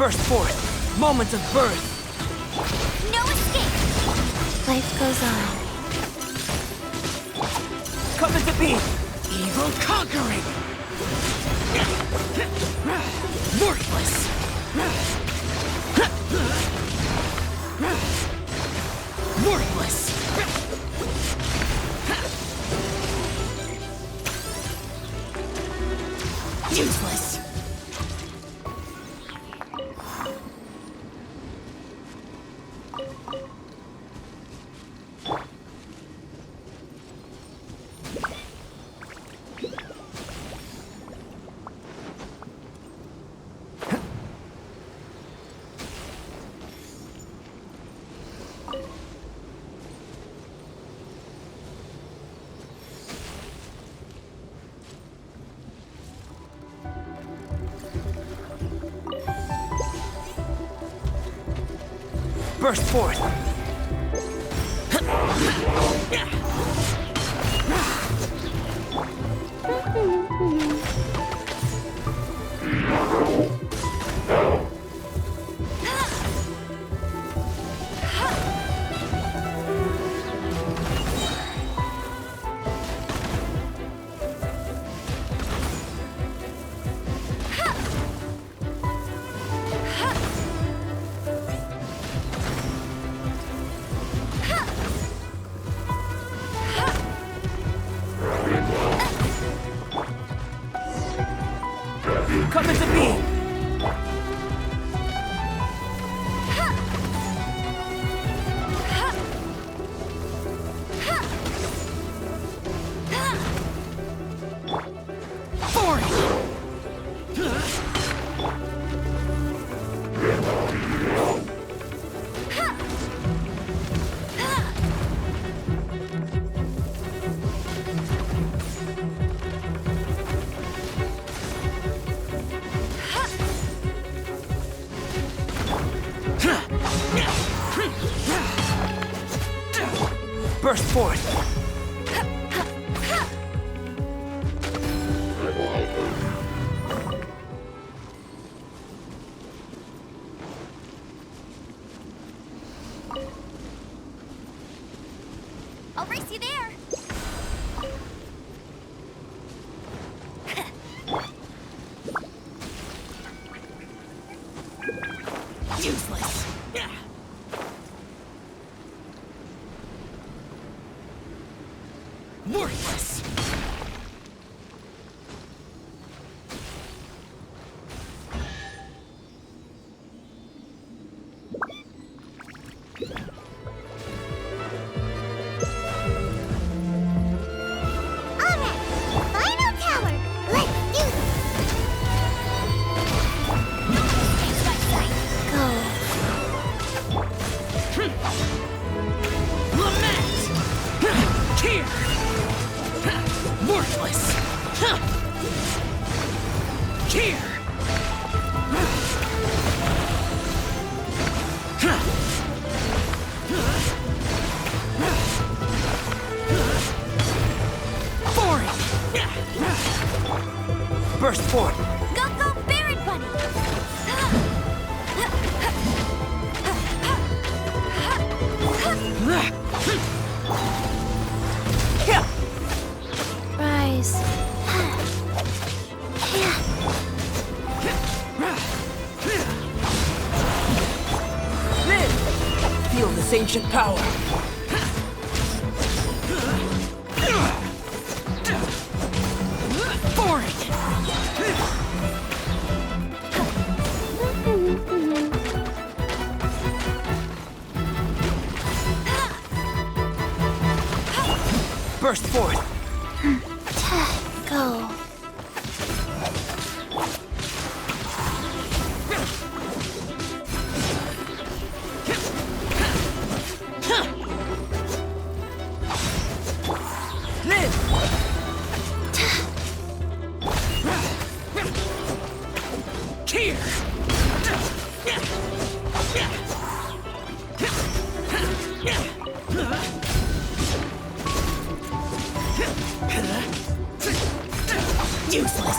Burst forth. Moments of birth. No escape! Life goes on. Come into being. Evil conquering. Worthless. Worthless. Useless. Burst forth! Come into being! Burst forth! I'll race you there! Useless! Worthless! Worthless! Here! Boring! Burst forth! Go, go, Barret Bunny! Rise. Feel this ancient power. Boring. Burst forth. Go. Here! Useless!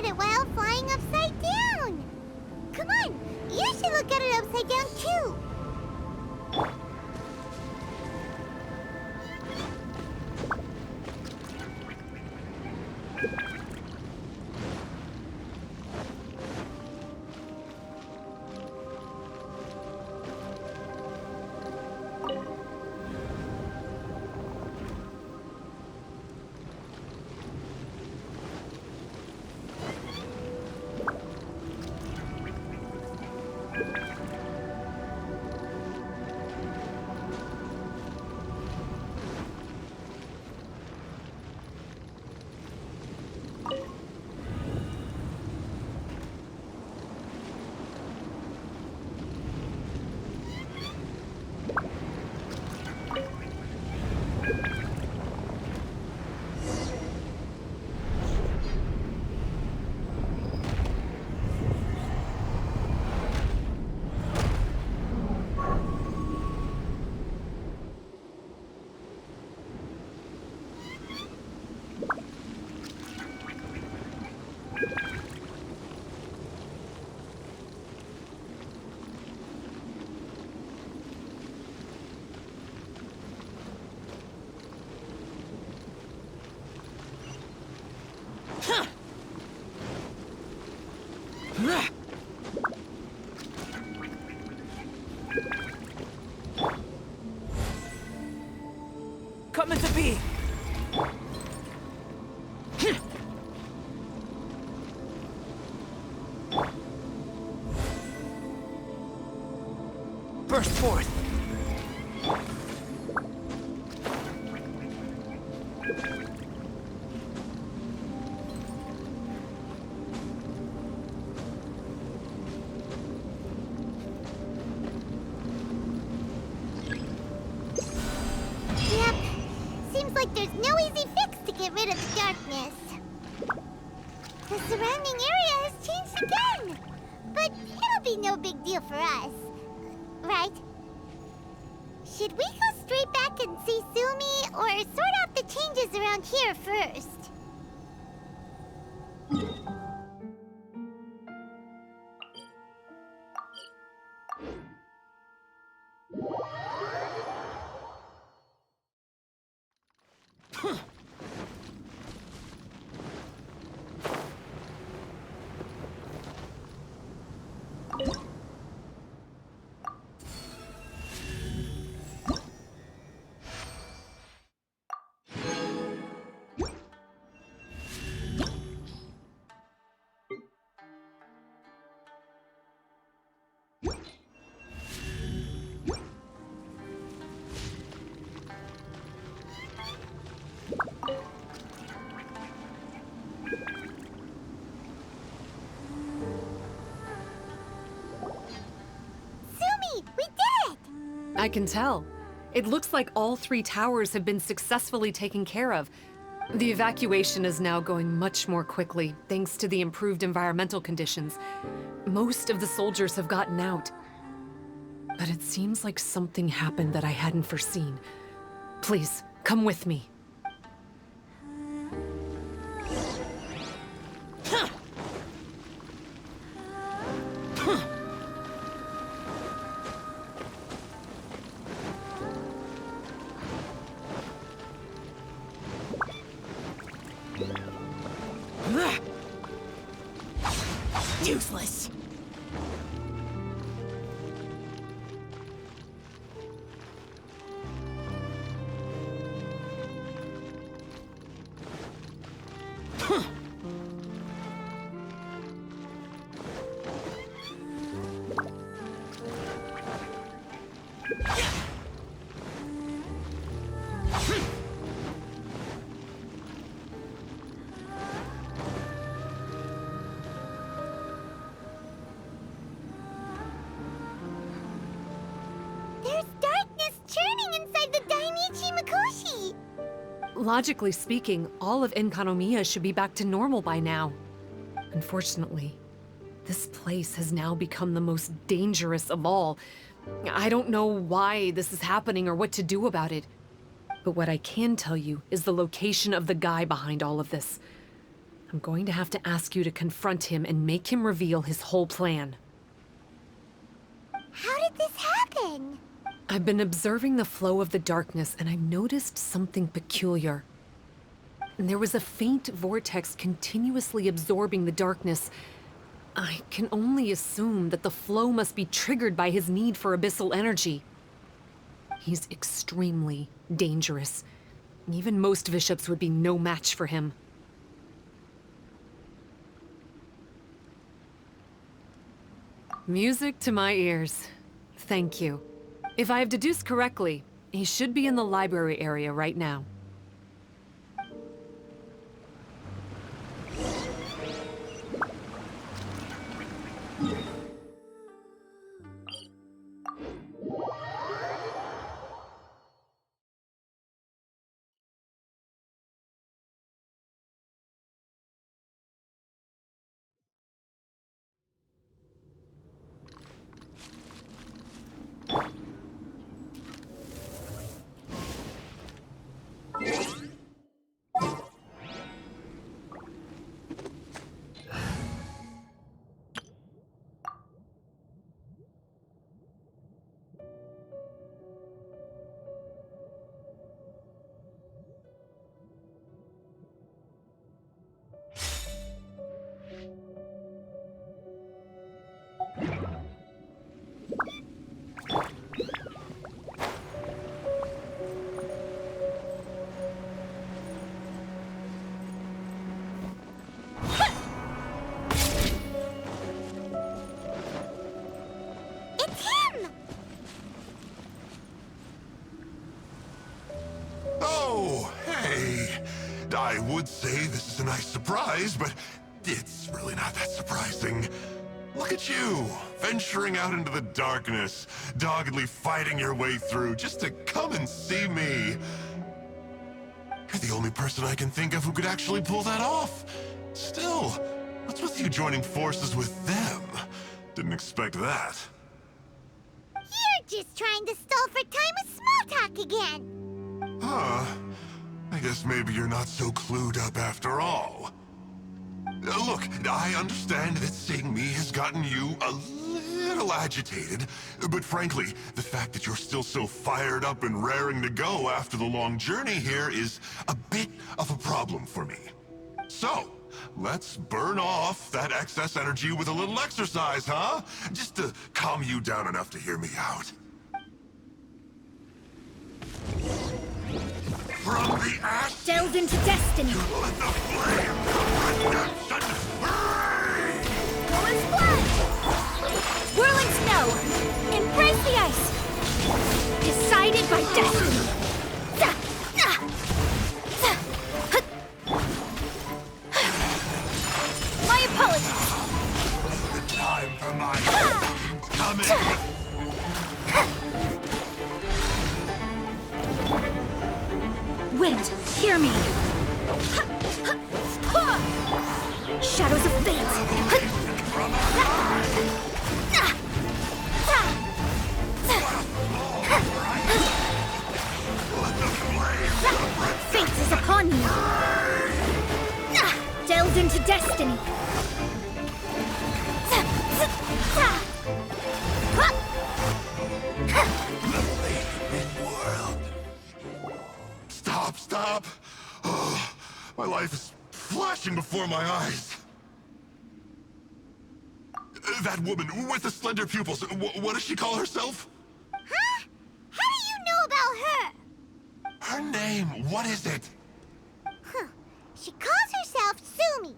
at it while flying upside down. Come on, you should look at it upside down too. Coming to be. Burst forth. Yep. Seems like there's no easy fix to get rid of the darkness. The surrounding area has changed again. But it'll be no big deal for us. Right? Should we go straight back and see Sumi, or sort out the changes around here first? Sumi, we did it! I can tell. It looks like all 3 towers have been successfully taken care of. The evacuation is now going much more quickly, thanks to the improved environmental conditions. Most of the soldiers have gotten out. But it seems like something happened that I hadn't foreseen. Please, come with me. Useless. There's darkness churning inside the Dainichi Mikoshi! Logically speaking, all of Enkanomiya should be back to normal by now. Unfortunately, this place has now become the most dangerous of all. I don't know why this is happening or what to do about it. But what I can tell you is the location of the guy behind all of this. I'm going to have to ask you to confront him and make him reveal his whole plan. How did this happen? I've been observing the flow of the darkness, and I've noticed something peculiar. There was a faint vortex continuously absorbing the darkness. I can only assume that the flow must be triggered by his need for abyssal energy. He's extremely dangerous. Even most bishops would be no match for him. Music to my ears. Thank you. If I have deduced correctly, he should be in the library area right now. I would say this is a nice surprise, but it's really not that surprising. Look at you, venturing out into the darkness, doggedly fighting your way through just to come and see me. You're the only person I can think of who could actually pull that off. Still, what's with you joining forces with them? Didn't expect that. You're just trying to stall for time with small talk again. Huh. I guess maybe you're not so clued up after all. Look, I understand that seeing me has gotten you a little agitated, but frankly, the fact that you're still so fired up and raring to go after the long journey here is a bit of a problem for me. So, let's burn off that excess energy with a little exercise, huh? Just to calm you down enough to hear me out. From the ash Delve into destiny. let the flame of redemption free! Rolling blood. Whirling snow. Embrace the ice. Decided by destiny. My apologies. The time for my coming! Wind, hear me. Shadows of fate. Fate is upon you. Delve into destiny. Stop! Oh, my life is flashing before my eyes. That woman with the slender pupils, what does she call herself? Huh? How do you know about her? Her name, what is it? Huh. She calls herself Sumi.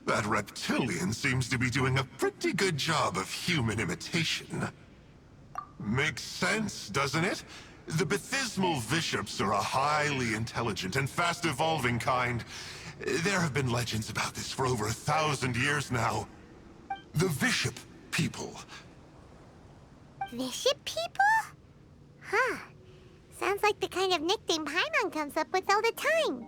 That reptilian seems to be doing a pretty good job of human imitation. Makes sense, doesn't it? The Baptismal Bishops are a highly intelligent and fast-evolving kind. There have been legends about this for over 1,000 years now. The Bishop people. Bishop people? Huh. Sounds like the kind of nickname Paimon comes up with all the time.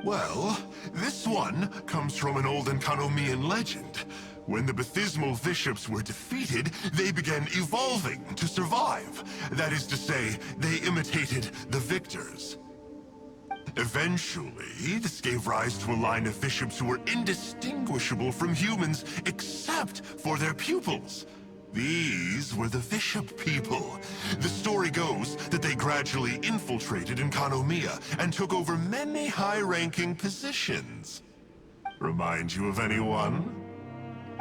Well, this one comes from an old Enkanomian legend. When the Baptismal Bishops were defeated, they began evolving to survive. That is to say, they imitated the victors. Eventually, this gave rise to a line of bishops who were indistinguishable from humans except for their pupils. These were the Bishop people. The story goes that they gradually infiltrated Enkanomiya and took over many high-ranking positions. Remind you of anyone?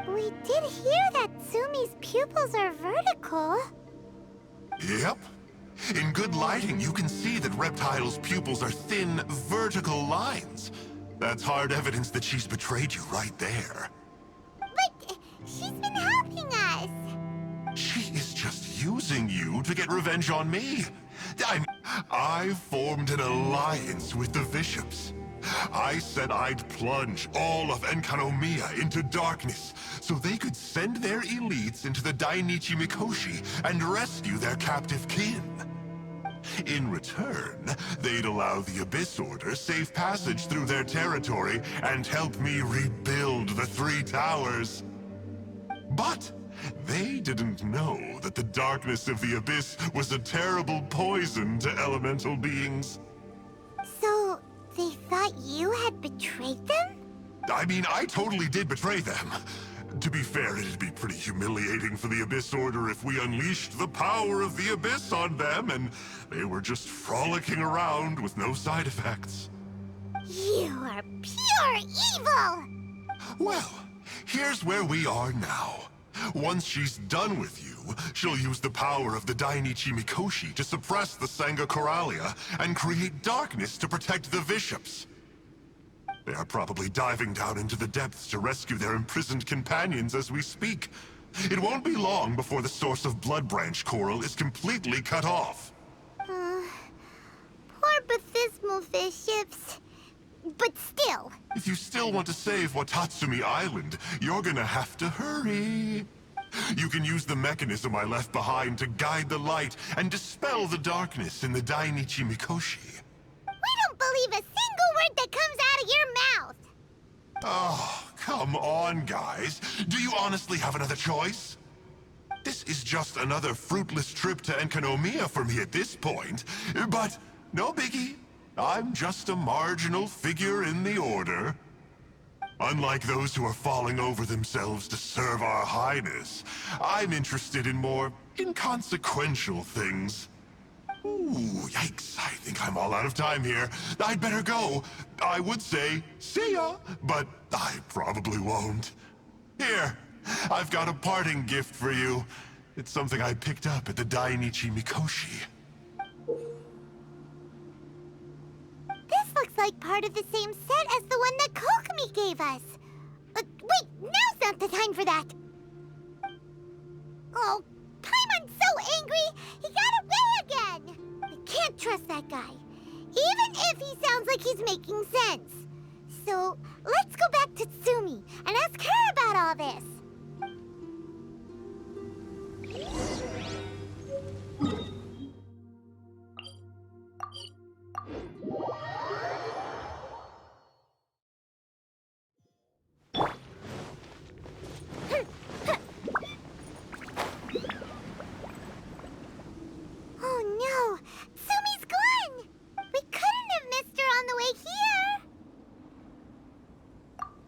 We did hear that Tsumi's pupils are vertical. Yep. In good lighting, you can see that Reptile's pupils are thin, vertical lines. That's hard evidence that she's betrayed you right there. But she's been helping us. She is just using you to get revenge on me. I formed an alliance with the bishops. I said I'd plunge all of Enkanomiya into darkness so they could send their elites into the Dainichi Mikoshi and rescue their captive kin. In return, they'd allow the Abyss Order safe passage through their territory and help me rebuild the Three Towers. But they didn't know that the darkness of the Abyss was a terrible poison to elemental beings. So, they thought you had betrayed them? I mean, I totally did betray them. To be fair, it'd be pretty humiliating for the Abyss Order if we unleashed the power of the Abyss on them and they were just frolicking around with no side effects. You are pure evil! Well, here's where we are now. Once she's done with you, she'll use the power of the Dainichi Mikoshi to suppress the Sangha Coralia and create darkness to protect the bishops. They are probably diving down into the depths to rescue their imprisoned companions as we speak. It won't be long before the source of Blood Branch Coral is completely cut off. Poor Baptismal bishops. But still. If you still want to save Watatsumi Island, you're gonna have to hurry. You can use the mechanism I left behind to guide the light and dispel the darkness in the Dainichi Mikoshi. We don't believe a single word that comes out of your mouth! Oh, come on, guys. Do you honestly have another choice? This is just another fruitless trip to Enkanomiya for me at this point, but no biggie. I'm just a marginal figure in the Order. Unlike those who are falling over themselves to serve our Highness, I'm interested in more inconsequential things. Ooh, yikes. I think I'm all out of time here. I'd better go. I would say, see ya, but I probably won't. Here, I've got a parting gift for you. It's something I picked up at the Dainichi Mikoshi. This looks like part of the same set as the one that Kokomi gave us. Wait, now's not the time for that. Oh, Paimon's so angry, he got away again. I can't trust that guy, even if he sounds like he's making sense. So, let's go back to Tsumi and ask her about all this. Oh no! Tsumi's gone! We couldn't have missed her on the way here!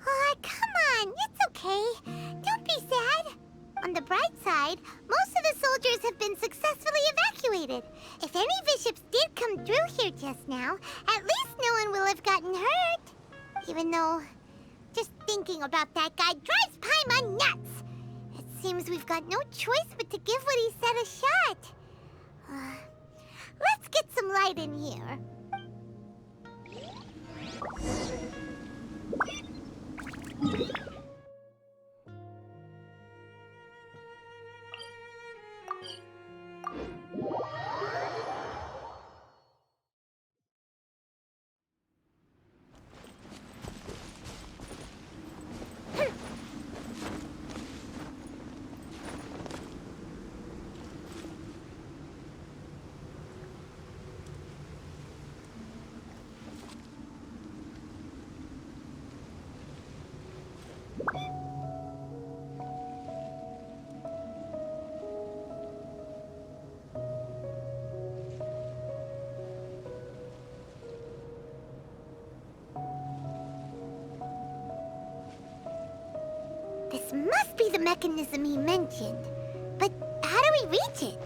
Aw, come on, it's okay. Don't be sad. On the bright side, most of the soldiers have been successfully evacuated. If any bishops did come through here just now, at least no one will have gotten hurt. Even though, just thinking about that guy drives Paimon nuts. It seems we've got no choice but to give what he said a shot. Let's get some light in here. This must be the mechanism he mentioned. But how do we reach it?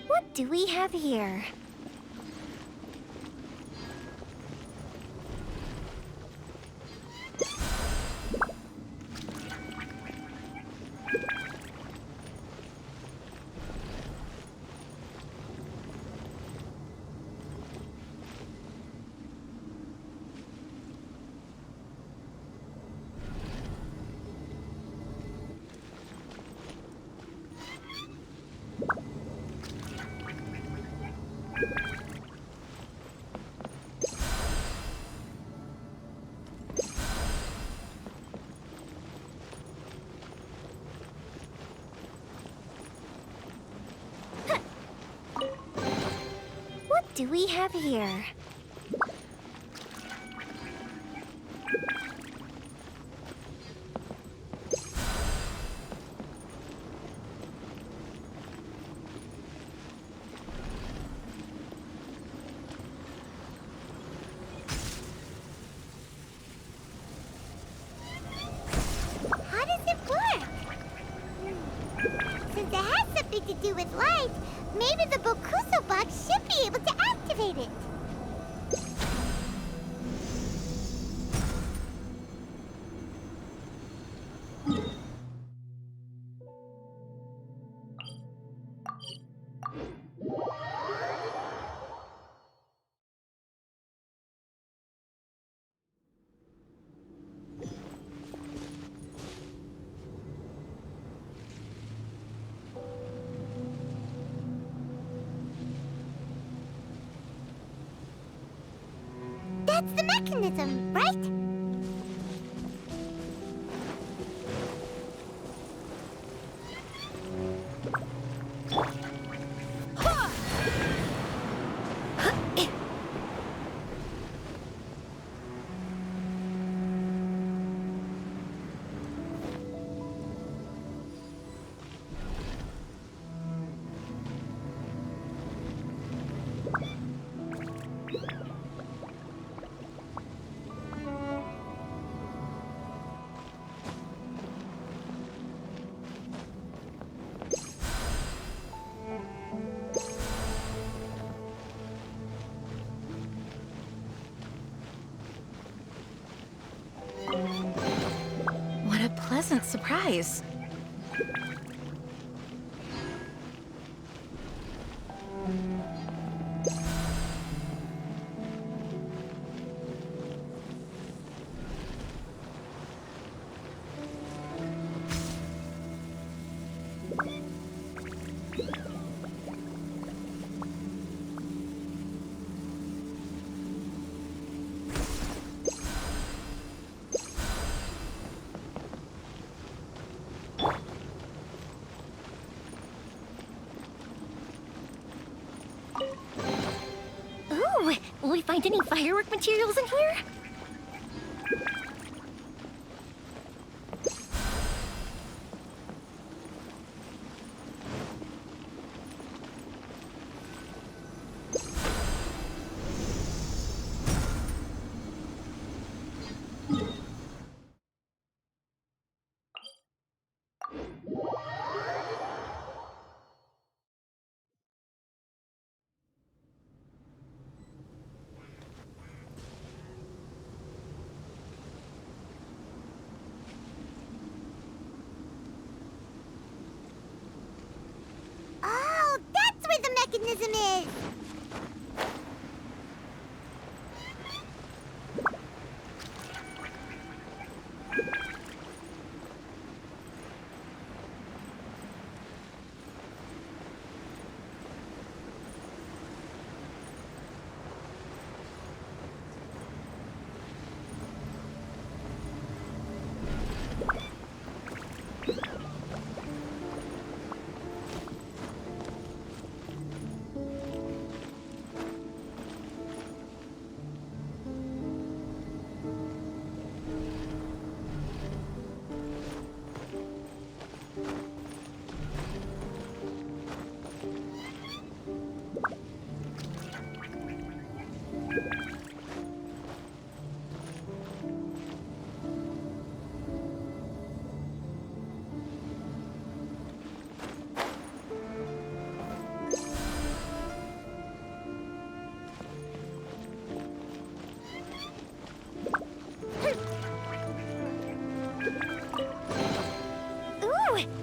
What do we have here? What do we have here? How does it work? Since it has something to do with light, maybe the Bokuso box should be able to activate it. That's the mechanism, right? What a pleasant surprise. Ooh, will we find any firework materials in here?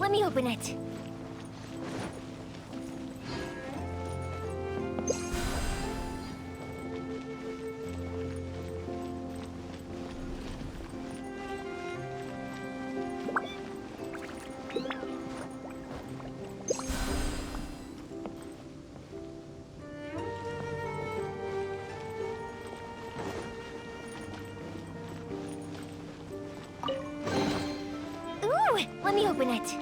let me open it. Ooh, let me open it.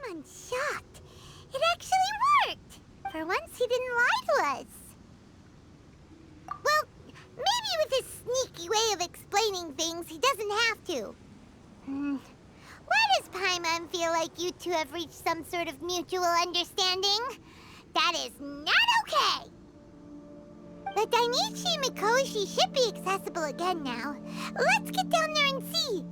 I'm shocked. It actually worked! For once, he didn't lie to us. Well, maybe with his sneaky way of explaining things, he doesn't have to. Why does Paimon feel like you two have reached some sort of mutual understanding? That is not okay! The Dainichi Mikoshi should be accessible again now. Let's get down there and see.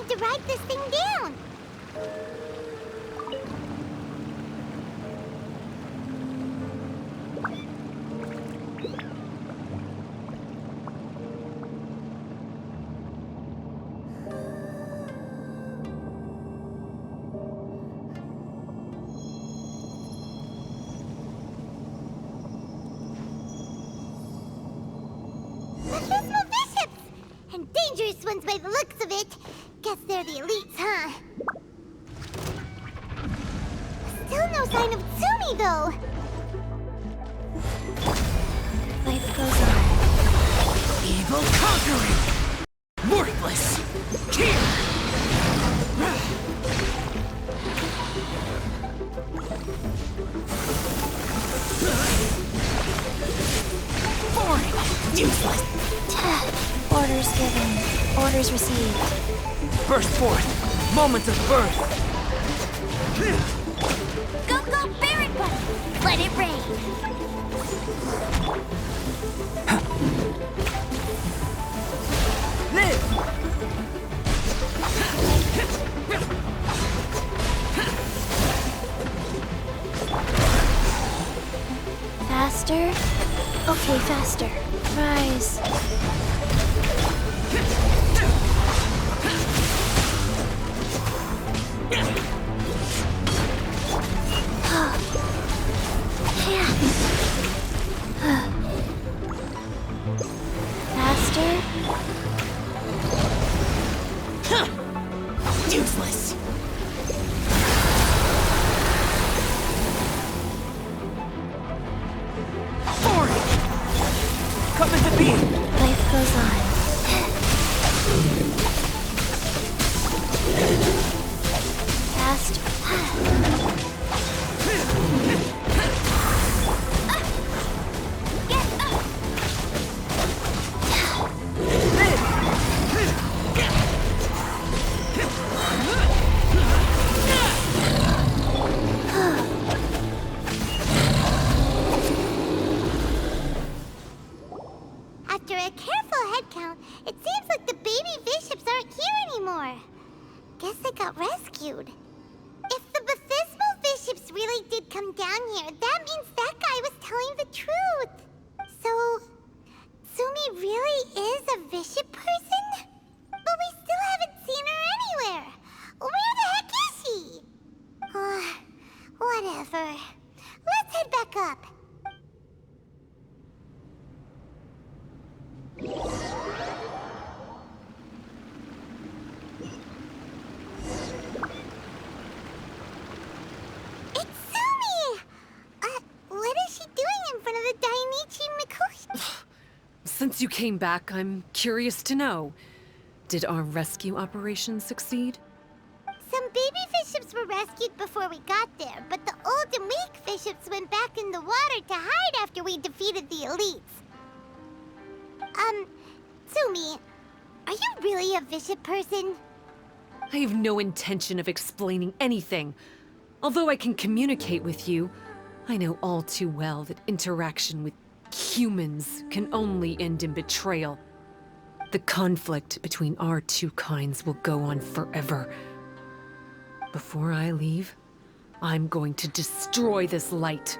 To write this thing down. Abysmal bishops! And dangerous ones by the looks of it. Guess they're the elites, huh? Still no sign of Tsumi, though. Life goes on. Evil conquering! Worthless! Here! Boring! Useless! Orders given. Orders received. Burst forth! Moments of birth! Go, go, Barret Button! Let it rain! Live! Faster? Okay, faster. Rise. Faster? Useless! Boring! Come into being! Life down here, that means that guy was telling the truth. So, Sumi really is a Bishop person? But we still haven't seen her anywhere. Where the heck is she? Whatever. Let's head back up. It's Sumi! What is she doing in front of the Dainichi Mikoshi? Since you came back, I'm curious to know. Did our rescue operation succeed? Some baby fiships were rescued before we got there, but the old and weak fiships went back in the water to hide after we defeated the elites. Sumi, are you really a bishop person? I have no intention of explaining anything. Although I can communicate with you, I know all too well that interaction with humans can only end in betrayal. The conflict between our two kinds will go on forever. Before I leave, I'm going to destroy this light.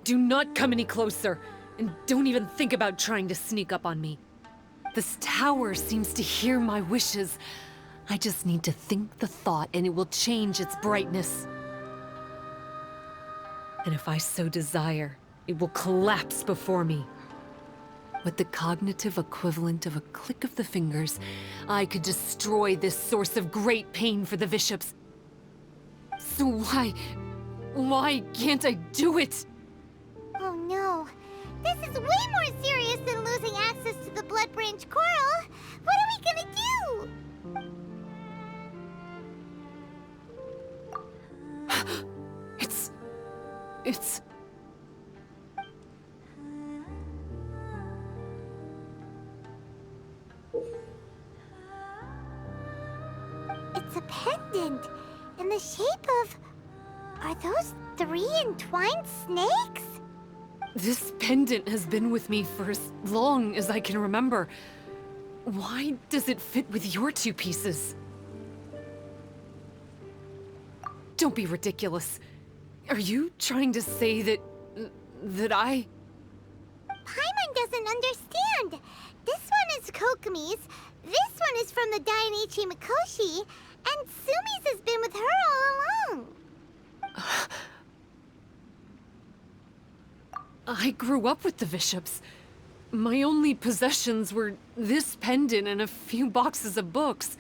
Do not come any closer, and don't even think about trying to sneak up on me. This tower seems to hear my wishes. I just need to think the thought and it will change its brightness. And if I so desire, it will collapse before me. With the cognitive equivalent of a click of the fingers, I could destroy this source of great pain for the bishops. So why can't I do it? Oh no. This is way more serious than losing access to the Blood Branch Coral. What are we gonna do? It's... It's a pendant in the shape of... Are those 3 entwined snakes? This pendant has been with me for as long as I can remember. Why does it fit with your 2 pieces? Don't be ridiculous. Are you trying to say that I... Paimon doesn't understand. This one is Kokomi's, this one is from the Dainichi Mikoshi, and Sumi's has been with her all along. I grew up with the bishops. My only possessions were this pendant and a few boxes of books.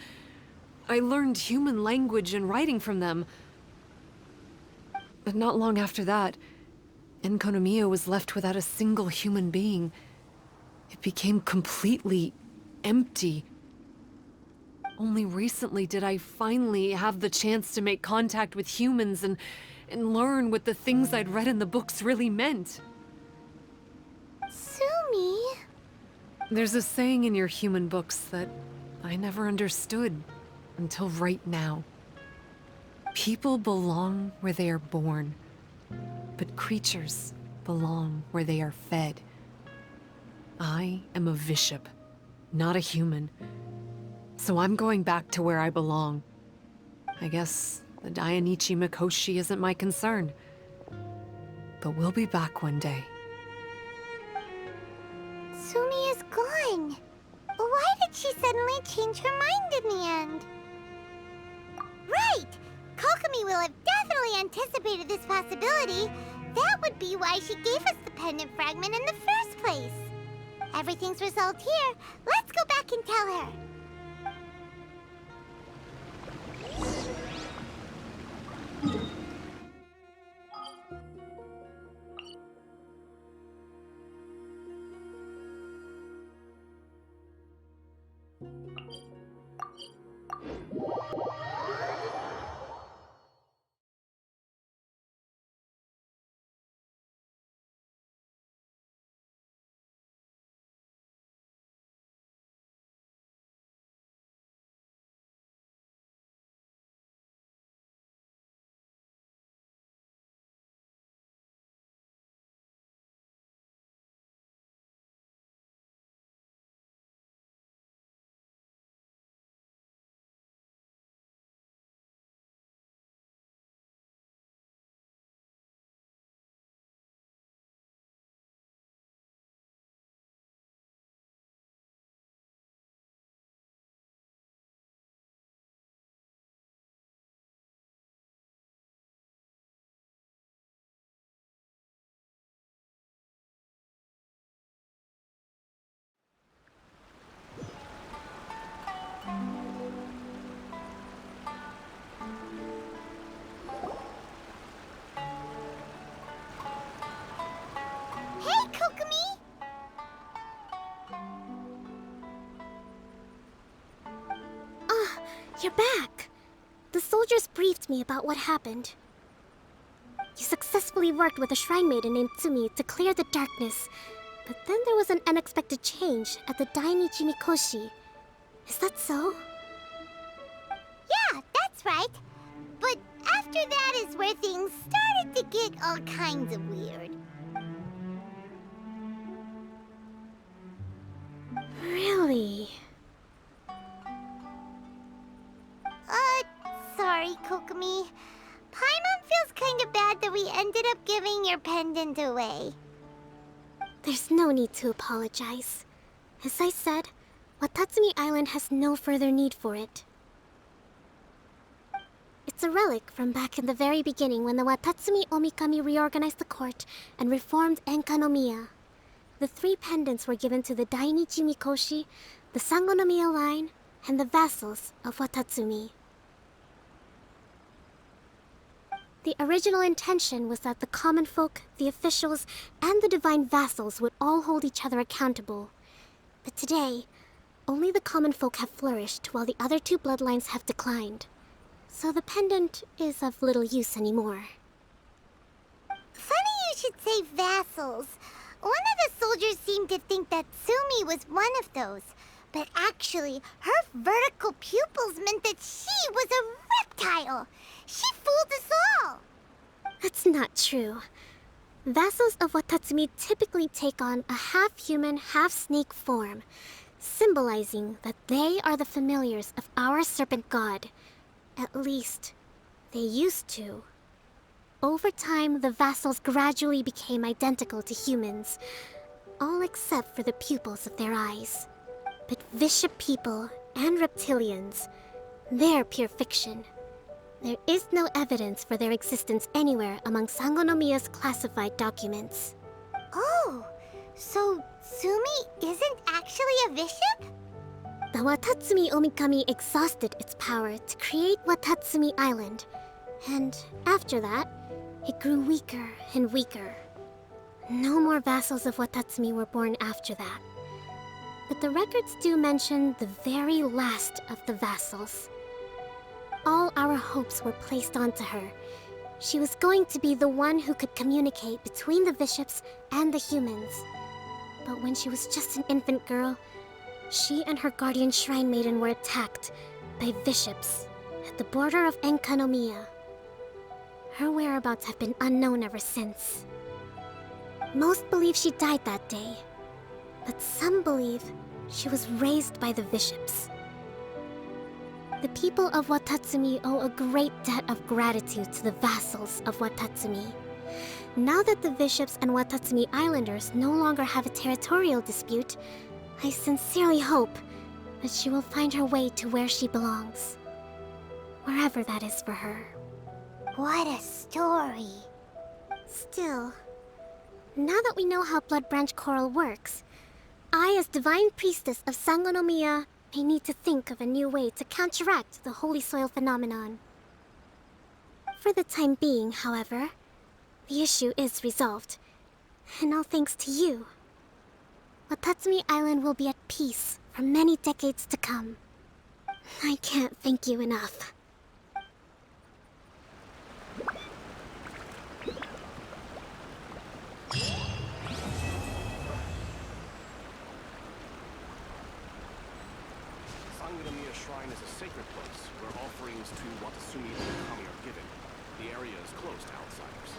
I learned human language and writing from them. But not long after that, Enkonomiya was left without a single human being. It became completely empty. Only recently did I finally have the chance to make contact with humans and learn what the things I'd read in the books really meant. Sumi? There's a saying in your human books that I never understood until right now. People belong where they are born, but creatures belong where they are fed. I am a bishop, not a human. So I'm going back to where I belong. I guess the Dainichi Mikoshi isn't my concern. But we'll be back one day. Sumi is gone. Why did she suddenly change her mind in the end? Right! Kokomi will have definitely anticipated this possibility. That would be why she gave us the pendant fragment in the first place. Everything's resolved here. Let's go back and tell her. You're back. The soldiers briefed me about what happened. You successfully worked with a shrine maiden named Tsumi to clear the darkness, but then there was an unexpected change at the Dainichi Mikoshi. Is that so? Yeah, that's right. But after that is where things started to get all kinds of weird. Really? Sorry, Kokomi. Paimon feels kind of bad that we ended up giving your pendant away. There's no need to apologize. As I said, Watatsumi Island has no further need for it. It's a relic from back in the very beginning when the Watatsumi Omikami reorganized the court and reformed Enkanomiya. The 3 pendants were given to the Dainichi Mikoshi, the Sangonomiya line, and the vassals of Watatsumi. The original intention was that the common folk, the officials, and the divine vassals would all hold each other accountable. But today, only the common folk have flourished while the other 2 bloodlines have declined. So the pendant is of little use anymore. Funny you should say vassals. One of the soldiers seemed to think that Tsumi was one of those. But actually, her vertical pupils meant that she was a reptile. She fooled us all. That's not true. Vassals of Watatsumi typically take on a half-human, half-snake form, symbolizing that they are the familiars of our serpent god. At least, they used to. Over time, the vassals gradually became identical to humans, all except for the pupils of their eyes. But Bishop people and reptilians, they're pure fiction. There is no evidence for their existence anywhere among Sangonomiya's classified documents. Oh, so Tsumi isn't actually a bishop? The Watatsumi Omikami exhausted its power to create Watatsumi Island, and after that, it grew weaker and weaker. No more vassals of Watatsumi were born after that. But the records do mention the very last of the vassals. All our hopes were placed onto her. She was going to be the one who could communicate between the bishops and the humans. But when she was just an infant girl, she and her guardian shrine maiden were attacked by bishops at the border of Enkanomiya. Her whereabouts have been unknown ever since. Most believe she died that day, but some believe she was raised by the bishops. The people of Watatsumi owe a great debt of gratitude to the vassals of Watatsumi. Now that the bishops and Watatsumi Islanders no longer have a territorial dispute, I sincerely hope that she will find her way to where she belongs. Wherever that is for her. What a story. Still, now that we know how Blood Branch Coral works, I, as Divine Priestess of Sangonomiya, may need to think of a new way to counteract the Holy Soil phenomenon. For the time being, however, the issue is resolved, and all thanks to you. Watatsumi Island will be at peace for many decades to come. I can't thank you enough. Sangonomiya Shrine is a sacred place where offerings to Watatsumi Omikami are given. The area is closed to outsiders.